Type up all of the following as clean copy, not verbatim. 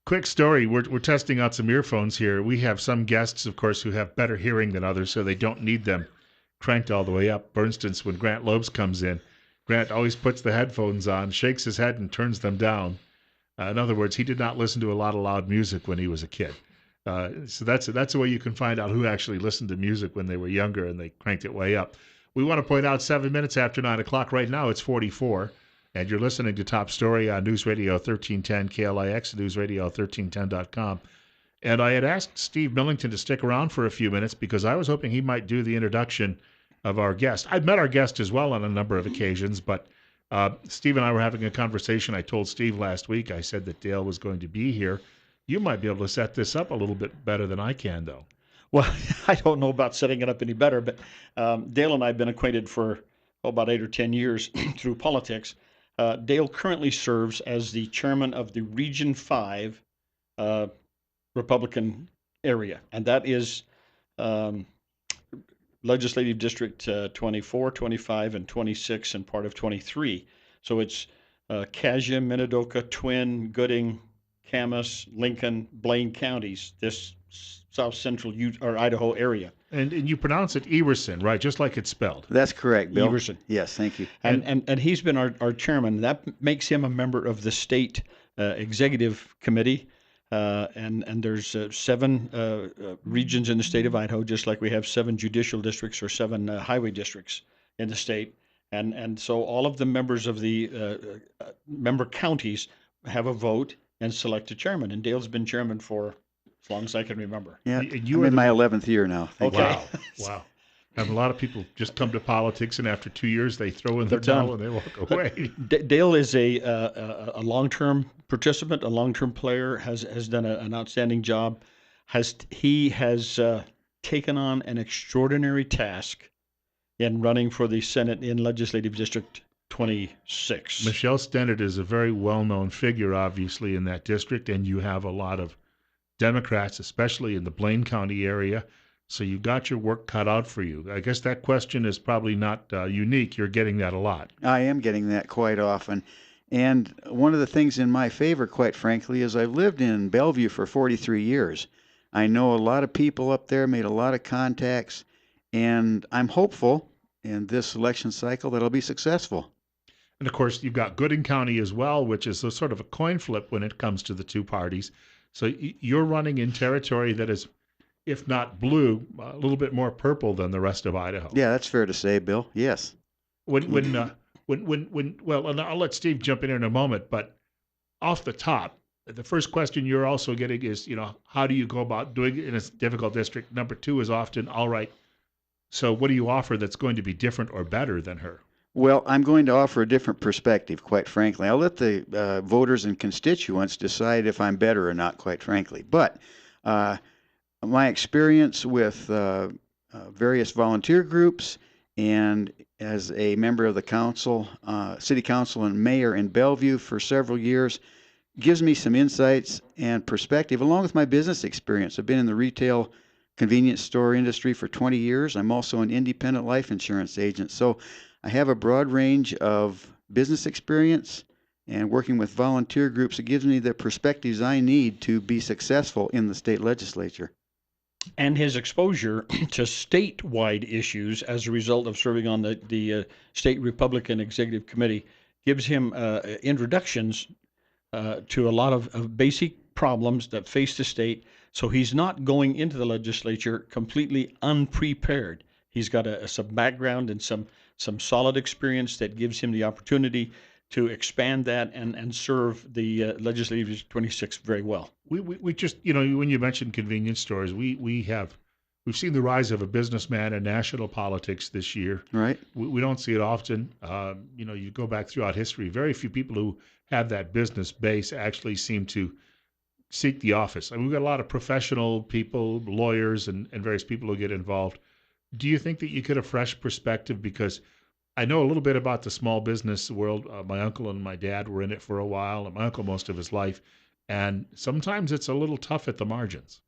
Quick story. We're testing out some earphones here. We have some guests, of course, who have better hearing than others, so they don't need them cranked all the way up. For instance, when Grant Lopes comes in, Grant always puts the headphones on, shakes his head, and turns them down. In other words, he did not listen to a lot of loud music when he was a kid. So that's a way you can find out who actually listened to music when they were younger and they cranked it way up. We want to point out 7 minutes after 9 o'clock. Right now, it's 44. And you're listening to Top Story on News Radio 1310 KLIX, newsradio1310.com. And I had asked Steve Millington to stick around for a few minutes because I was hoping he might do the introduction of our guest. I've met our guest as well on a number of occasions, but Steve and I were having a conversation. I told Steve last week, I said that Dale was going to be here. You might be able to set this up a little bit better than I can, though. Well, I don't know about setting it up any better, but Dale and I have been acquainted for about 8 or 10 years through politics. Dale currently serves as the chairman of the Region 5 Republican area, and that is Legislative District 24, 25, and 26, and part of 23. So it's Cassia, Minidoka, Twin, Gooding, Camas, Lincoln, Blaine counties, this south central or Idaho area. And you pronounce it Ewersen, right? Just like it's spelled. That's correct, Bill. Ewersen. Yes, thank you. And he's been our chairman. That makes him a member of the state executive committee. And there's 7 regions in the state of Idaho, just like we have 7 judicial districts or 7 highway districts in the state. And so all of the members of the member counties have a vote and select a chairman. And Dale's been chairman for as long as I can remember. Yeah, I'm in my 11th year now. Okay. Wow. Wow. And a lot of people just come to politics, and after 2 years, they throw in the towel and they walk away. Dale is a long-term participant, a long-term player, has done an outstanding job. He has taken on an extraordinary task in running for the Senate in Legislative District 26. Michelle Stennett is a very well-known figure, obviously, in that district, and you have a lot of Democrats, especially in the Blaine County area. So you got your work cut out for you. I guess that question is probably not unique. You're getting that a lot. I am getting that quite often. And one of the things in my favor, quite frankly, is I've lived in Bellevue for 43 years. I know a lot of people up there, made a lot of contacts, and I'm hopeful in this election cycle that I'll be successful. And of course, you've got Gooding County as well, which is a sort of a coin flip when it comes to the two parties. So you're running in territory that is, if not blue, a little bit more purple than the rest of Idaho. Yeah, that's fair to say, Bill. Yes. Well, and I'll let Steve jump in a moment, but off the top, the first question you're also getting is, how do you go about doing it in a difficult district? Number 2 is often, all right, so what do you offer that's going to be different or better than her? Well, I'm going to offer a different perspective, quite frankly. I'll let the voters and constituents decide if I'm better or not, quite frankly. But my experience with various volunteer groups and as a member of the council, city council and mayor in Bellevue for several years gives me some insights and perspective, along with my business experience. I've been in the retail convenience store industry for 20 years. I'm also an independent life insurance agent. So I have a broad range of business experience and working with volunteer groups. It gives me the perspectives I need to be successful in the state legislature. And his exposure to statewide issues as a result of serving on the State Republican Executive Committee gives him introductions to a lot of basic problems that face the state. So he's not going into the legislature completely unprepared. He's got some background and some solid experience that gives him the opportunity to expand that and serve the Legislative District 26 very well. We just, when you mentioned convenience stores, we've seen the rise of a businessman in national politics this year. Right. We don't see it often. You go back throughout history, very few people who have that business base actually seem to seek the office. I mean, we've got a lot of professional people, lawyers, and various people who get involved. Do you think that you get a fresh perspective? Because I know a little bit about the small business world. My uncle and my dad were in it for a while, and my uncle most of his life. And sometimes it's a little tough at the margins.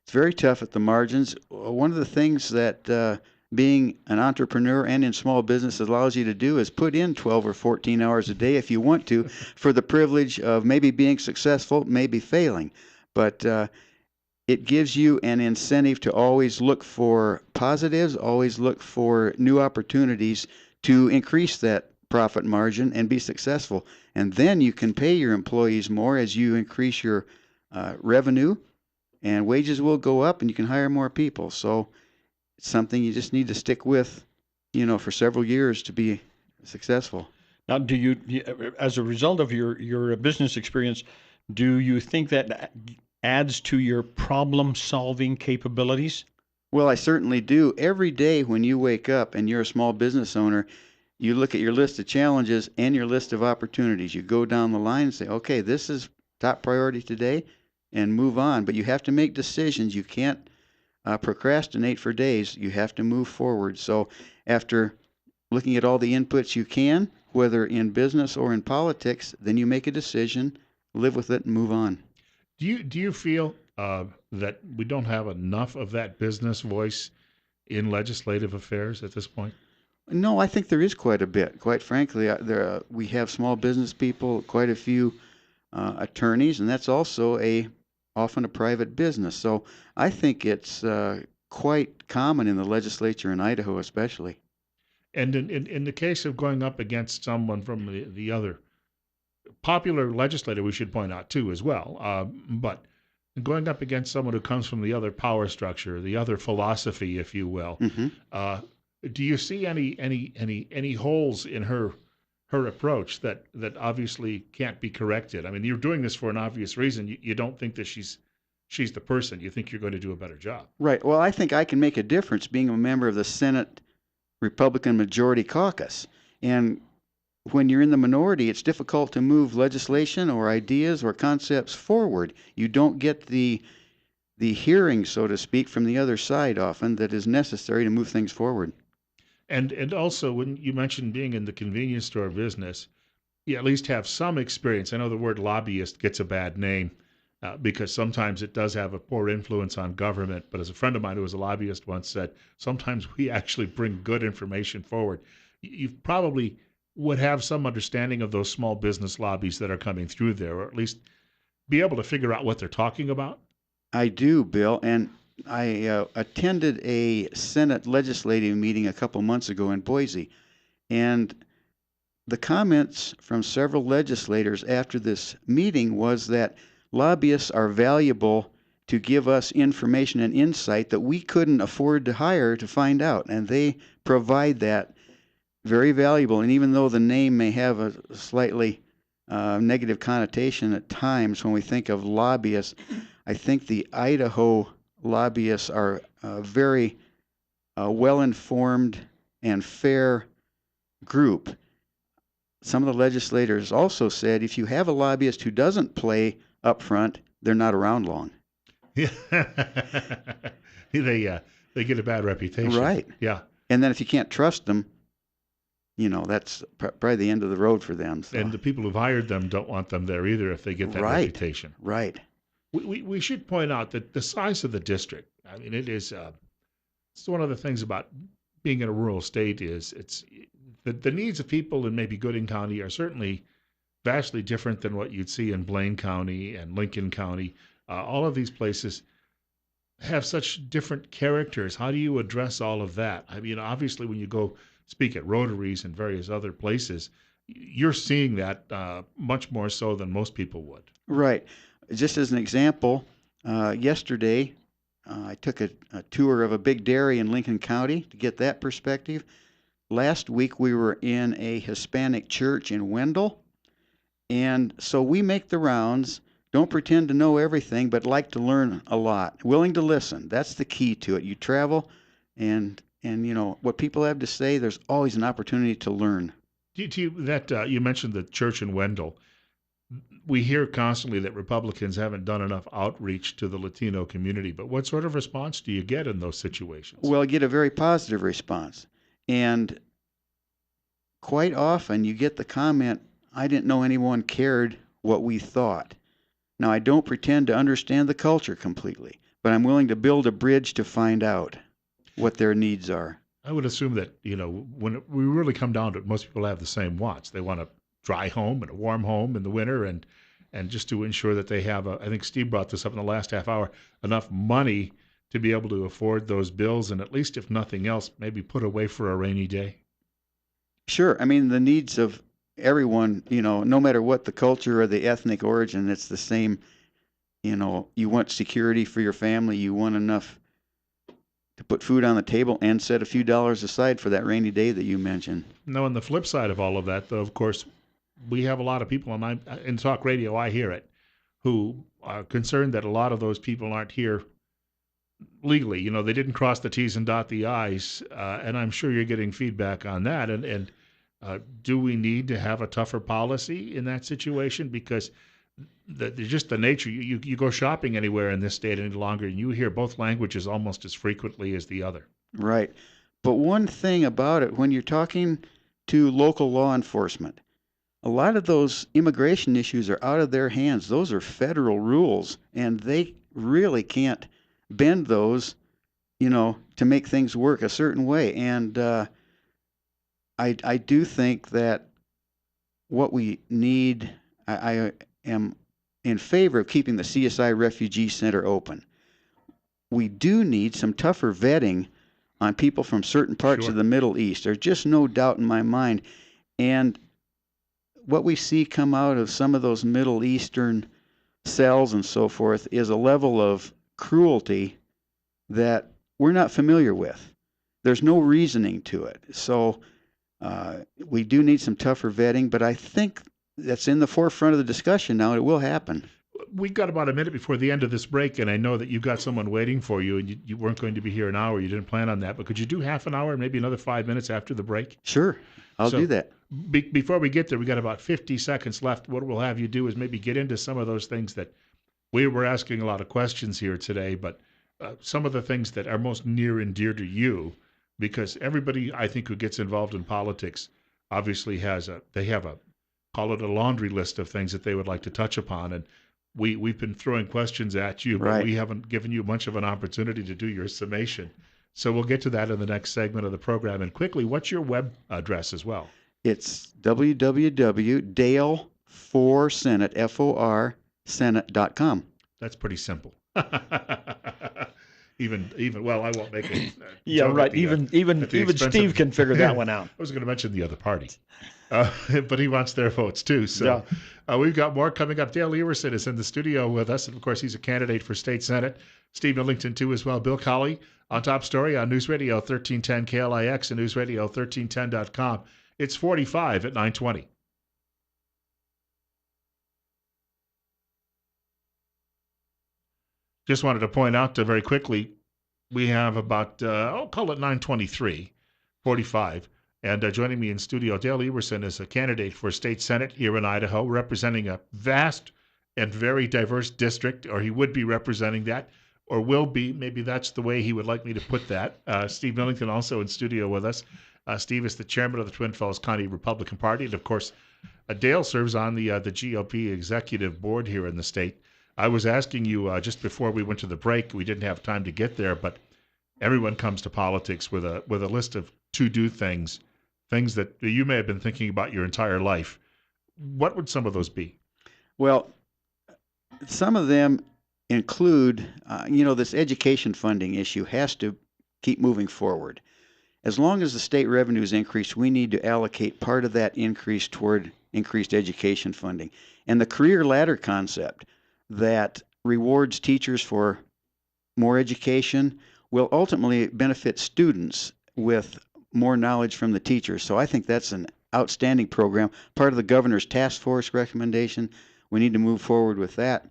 It's very tough at the margins. One of the things that being an entrepreneur and in small business allows you to do is put in 12 or 14 hours a day if you want to for the privilege of maybe being successful, maybe failing. But it gives you an incentive to always look for positives, always look for new opportunities to increase that profit margin and be successful. And then you can pay your employees more as you increase your revenue, and wages will go up and you can hire more people. So it's something you just need to stick with, for several years to be successful. Now, as a result of your business experience, do you think that adds to your problem-solving capabilities? Well, I certainly do. Every day when you wake up and you're a small business owner, you look at your list of challenges and your list of opportunities. You go down the line and say, okay, this is top priority today, and move on. But you have to make decisions. You can't procrastinate for days. You have to move forward. So after looking at all the inputs you can, whether in business or in politics, then you make a decision, live with it, and move on. Do you feel that we don't have enough of that business voice in legislative affairs at this point? No, I think there is quite a bit. Quite frankly, we have small business people, quite a few attorneys, and that's also often a private business. So I think it's quite common in the legislature in Idaho, especially. And in the case of going up against someone from the other popular legislator, we should point out too as well, but going up against someone who comes from the other power structure, the other philosophy, if you will, Hmm. uh, do you see any holes in her approach that obviously can't be corrected? I mean, you're doing this for an obvious reason. You don't think that she's the person. You think you're going to do a better job. Right. Well, I think I can make a difference being a member of the Senate Republican Majority Caucus. And when you're in the minority, it's difficult to move legislation or ideas or concepts forward. You don't get the hearing, so to speak, from the other side often that is necessary to move things forward. And also, when you mentioned being in the convenience store business, you at least have some experience. I know the word lobbyist gets a bad name because sometimes it does have a poor influence on government. But as a friend of mine who was a lobbyist once said, sometimes we actually bring good information forward. You probably would have some understanding of those small business lobbies that are coming through there, or at least be able to figure out what they're talking about. I do, Bill, and I attended a Senate legislative meeting a couple months ago in Boise, and the comments from several legislators after this meeting was that lobbyists are valuable to give us information and insight that we couldn't afford to hire to find out, and they provide that very valuable. And even though the name may have a slightly negative connotation at times when we think of lobbyists, I think the Idaho lobbyists are very well informed and fair group. Some of the legislators also said if you have a lobbyist who doesn't play up front, they're not around long. Yeah, they get a bad reputation. Right. Yeah, And then if you can't trust them, that's probably the end of the road for them. So. and the people who've hired them don't want them there either if they get that Right. reputation. Right. We should point out that the size of the district. I mean, it's one of the things about being in a rural state is it's the needs of people in maybe Gooding County are certainly vastly different than what you'd see in Blaine County and Lincoln County. All of these places have such different characters. How do you address all of that? I mean, obviously, when you go speak at Rotaries and various other places, you're seeing that much more so than most people would. Right. Just as an example, yesterday I took a tour of a big dairy in Lincoln County to get that perspective. Last week we were in a Hispanic church in Wendell, and so we make the rounds. Don't pretend to know everything, but like to learn a lot. Willing to listen. That's the key to it. You travel, and what people have to say. There's always an opportunity to learn. You mentioned the church in Wendell. We hear constantly that Republicans haven't done enough outreach to the Latino community, but what sort of response do you get in those situations? Well, I get a very positive response, and quite often you get the comment, "I didn't know anyone cared what we thought." Now, I don't pretend to understand the culture completely, but I'm willing to build a bridge to find out what their needs are. I would assume that, when we really come down to it, most people have the same wants. They want a dry home and a warm home in the winter, and just to ensure that they have I think Steve brought this up in the last half hour, enough money to be able to afford those bills, and at least if nothing else, maybe put away for a rainy day. Sure. I mean, the needs of everyone, no matter what the culture or the ethnic origin, it's the same. You want security for your family. You want enough to put food on the table and set a few dollars aside for that rainy day that you mentioned. No, on the flip side of all of that, though, of course, we have a lot of people in talk radio, I hear it, who are concerned that a lot of those people aren't here legally. They didn't cross the T's and dot the I's, and I'm sure you're getting feedback on that. And do we need to have a tougher policy in that situation? Because just the nature, you go shopping anywhere in this state any longer, and you hear both languages almost as frequently as the other. Right. But one thing about it, when you're talking to local law enforcement, a lot of those immigration issues are out of their hands. Those are federal rules, and they really can't bend those, to make things work a certain way. And I do think that what we need, I am in favor of keeping the CSI Refugee Center open. We do need some tougher vetting on people from certain parts Sure. of the Middle East. There's just no doubt in my mind. And what we see come out of some of those Middle Eastern cells and so forth is a level of cruelty that we're not familiar with. There's no reasoning to it. So we do need some tougher vetting, but I think that's in the forefront of the discussion now. It will happen. We got about a minute before the end of this break, and I know that you've got someone waiting for you, and you weren't going to be here an hour. You didn't plan on that, but could you do half an hour, maybe another 5 minutes after the break? Sure, I'll do that. Before we get there, we got about 50 seconds left. What we'll have you do is maybe get into some of those things that we were asking a lot of questions here today, but some of the things that are most near and dear to you, because everybody, I think, who gets involved in politics obviously they have a, call it a laundry list of things that they would like to touch upon. And we've been throwing questions at you, but Right. we haven't given you much of an opportunity to do your summation. So we'll get to that in the next segment of the program. And quickly, what's your web address as well? It's www.dale4senate, F-O-R, senate.com. That's pretty simple. even well, I won't make it. Yeah, right. Even Steve can figure that one out. I was going to mention the other party, but he wants their votes too. So we've got more coming up. Dale Ewersen is in the studio with us, and of course, he's a candidate for state senate. Steve Millington too as well. Bill Colley on Top Story on News Radio 1310 KLIX and News Radio 1310.com. It's 45 at 9:20. Just wanted to point out very quickly, we have about, I'll call it 9:23, 45. And joining me in studio, Dale Ewersen is a candidate for state senate here in Idaho, representing a vast and very diverse district, or he would be representing that, or will be. Maybe that's the way he would like me to put that. Steve Millington also in studio with us. Steve is the chairman of the Twin Falls County Republican Party. And of course, Dale serves on the GOP executive board here in the state. I was asking you just before we went to the break, we didn't have time to get there, but everyone comes to politics with a list of to-do things that you may have been thinking about your entire life. What would some of those be? Well, some of them include, this education funding issue has to keep moving forward. As long as the state revenues increase, we need to allocate part of that increase toward increased education funding. And the career ladder concept that rewards teachers for more education will ultimately benefit students with more knowledge from the teachers. So I think that's an outstanding program, part of the governor's task force recommendation. We need to move forward with that.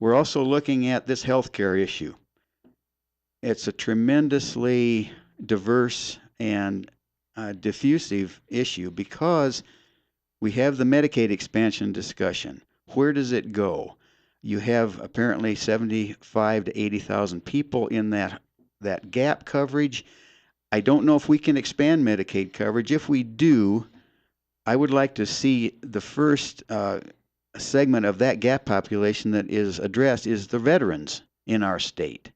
We're also looking at this healthcare issue. It's a tremendously diverse and diffusive issue because we have the Medicaid expansion discussion. Where does it go? You have apparently 75 to 80,000 people in that gap coverage. I don't know if we can expand Medicaid coverage. If we do, I would like to see the first segment of that gap population that is addressed is the veterans in our state.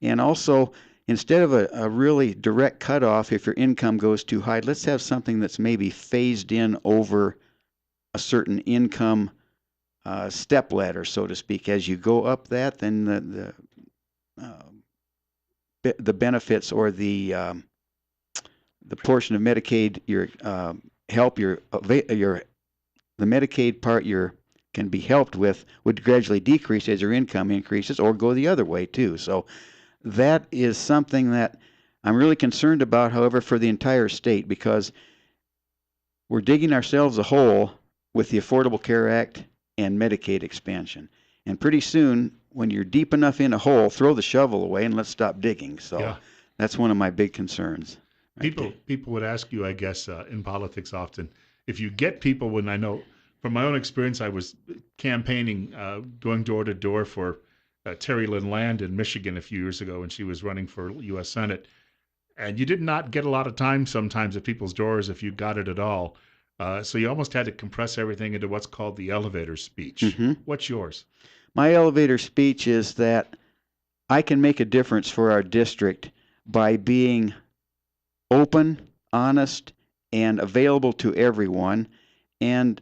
And also, instead of a really direct cutoff if your income goes too high, let's have something that's maybe phased in over a certain income step ladder, so to speak. As you go up that, then the benefits or the portion of Medicaid your help your the Medicaid part you can be helped with would gradually decrease as your income increases, or go the other way too. So that is something that I'm really concerned about, however, for the entire state, because we're digging ourselves a hole with the Affordable Care Act and Medicaid expansion. And pretty soon, when you're deep enough in a hole, throw the shovel away and let's stop digging. So Yeah. that's one of my big concerns. People would ask you, I guess, in politics often, if you get people. When I know from my own experience, I was campaigning, going door to door for Terry Lynn Land in Michigan a few years ago when she was running for U.S. Senate, and you did not get a lot of time sometimes at people's doors if you got it at all. So you almost had to compress everything into what's called the elevator speech. Mm-hmm. What's yours? My elevator speech is that I can make a difference for our district by being open, honest, and available to everyone. And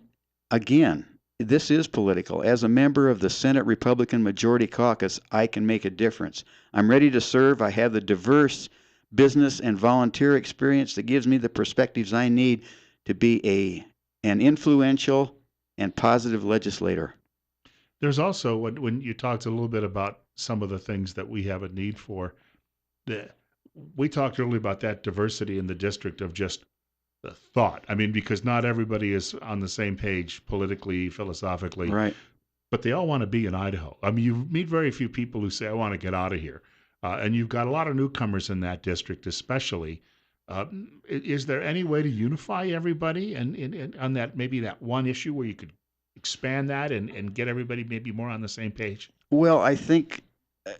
again, this is political. As a member of the Senate Republican Majority Caucus, I can make a difference. I'm ready to serve. I have the diverse business and volunteer experience that gives me the perspectives I need to be an influential and positive legislator. There's also, when you talked a little bit about some of the things that we have a need for, we talked earlier about that diversity in the district of just the thought. I mean, because not everybody is on the same page politically, philosophically, Right. but they all want to be in Idaho. I mean, you meet very few people who say, I want to get out of here. And you've got a lot of newcomers in that district, especially. Is there any way to unify everybody and on that, maybe that one issue where you could expand that and get everybody maybe more on the same page? Well, I think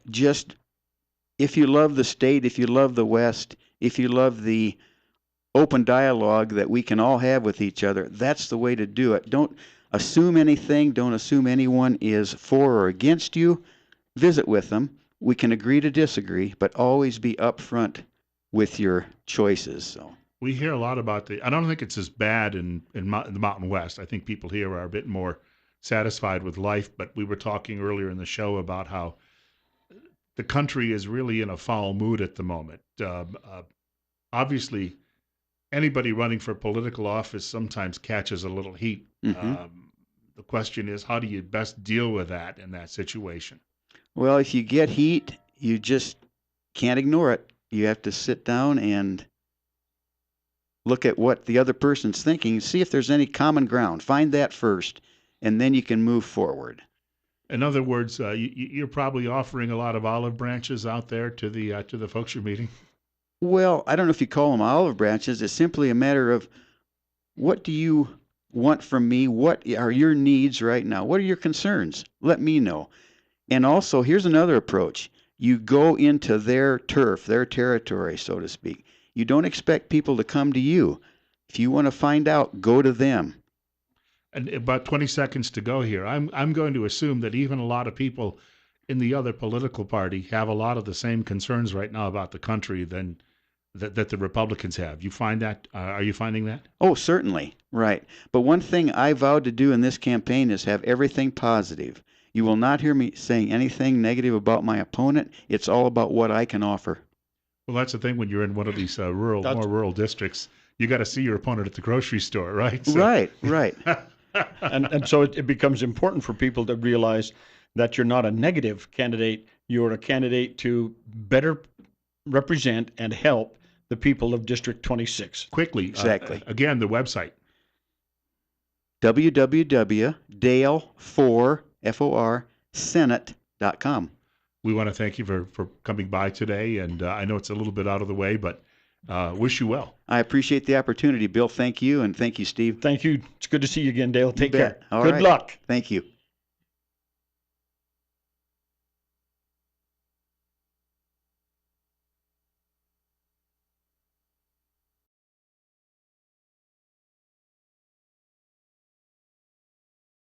just if you love the state, if you love the West, if you love the open dialogue that we can all have with each other, that's the way to do it. Don't assume anything. Don't assume anyone is for or against you. Visit with them. We can agree to disagree, but always be upfront with your choices. So We hear a lot about I don't think it's as bad in the Mountain West. I think people here are a bit more satisfied with life, but we were talking earlier in the show about how the country is really in a foul mood at the moment. Obviously, anybody running for political office sometimes catches a little heat. The question is, how do you best deal with that in that situation? Well, if you get heat, you just can't ignore it. You have to sit down and look at what the other person's thinking, see if there's any common ground. Find that first, and then you can move forward. In other words, you're probably offering a lot of olive branches out there to the folks you're meeting. Well, I don't know if you call them olive branches. It's simply a matter of, what do you want from me? What are your needs right now? What are your concerns? Let me know. And also, here's another approach. You go into their turf, their territory, so to speak. You don't expect people to come to you. If you want to find out, go to them. And about 20 seconds to go here. I'm going to assume that even a lot of people in the other political party have a lot of the same concerns right now about the country that the Republicans have. You find that? Are you finding that? Oh, certainly. Right. But one thing I vowed to do in this campaign is have everything positive. You will not hear me saying anything negative about my opponent. It's all about what I can offer. Well, that's the thing when you're in one of these more rural districts. You got to see your opponent at the grocery store, right? So. Right, right. And so it becomes important for people to realize that you're not a negative candidate. You're a candidate to better represent and help the people of District 26. Quickly, Exactly. Again, the website. www.dale4Senate.com. We want to thank you for coming by today, and I know it's a little bit out of the way, but wish you well. I appreciate the opportunity, Bill. Thank you, and thank you, Steve. Thank you. It's good to see you again, Dale. Take bet. care. All Good right. luck. Thank you.